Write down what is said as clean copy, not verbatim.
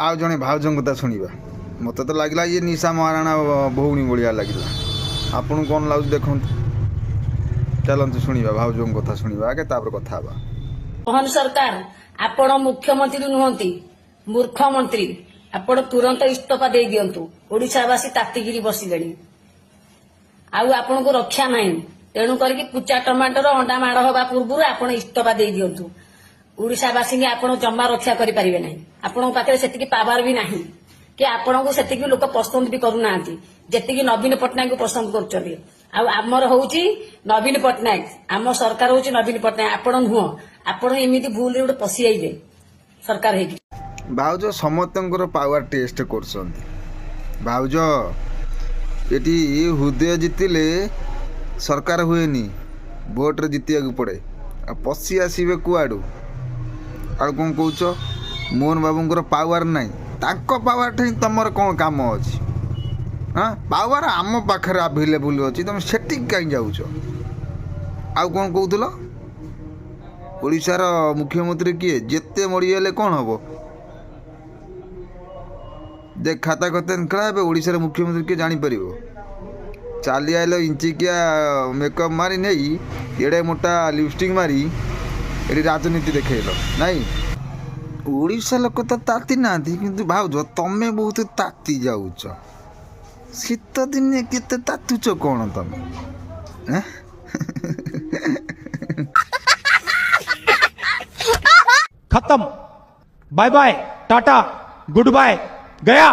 आउ जड़े भाउज कथा शुणा मत तो लगला ये निशा महाराणा भौणी भाया लगला आपन कौन लगे देखु चलते शुणा भाउज कथा शुणा आगे कथा मोहन सरकार आपण मुख्यमंत्री नुहंती मूर्ख मंत्री आपण तुरंत इस्तीफा दे दियंतु ओडिशावासी तातिगिरी बसिले आउ आपण को रक्षा नाही तेणु करके पुचा टमाटर अंडा माड़ हवा पूर्व आपण इस्तीफा दे दियंतु ओडिशावासी ने आपण जमा रक्षा करि परिबे नाही आपण पाखे सेतिकी पावर भी नाही कि आपण को सेतिकी लोक पसंद भी करू नांती जेतिकी नवीन पटनायक को पसंद करछथि आउ आमर होउची नवीन पटनायक आम सरकार होउची नवीन पटनायक आपण नुह आपण एमिति भूल रे पसी आइले सरकार हेकी भाउज समस्तଙ୍କର पावर टेस्ट करछन्ती भाउज एटी हृदय जितिले सरकार हुएनी भोट रे जितिया पड़े आ पसी आसीबे कुआडू आ कौन कौच मोहन बाबूंकर पावर नाई ताको पावर ठे तमर कौन काम अछि हाँ पावर आम पाखरे अवेलेबल अच्छी तुम सेठी कहीं जाऊच आउ कौन कहूल ओडिशार मुख्यमंत्री किए जेते मरीगले कौन हम देख खाता खता खेला ओडिशार मुख्यमंत्री किए जापर चली आल इंचिकिया मेकअप मारी नहीं एड़े मोटा लिपस्टिक मारी ये राजनीति देखल नाई ओडिशा लोक तो ताती ना कि भावज तमें बहुत ताती जाऊच शीत दिने केते तातुच कौन तमें खत्म bye bye tata good bye गया।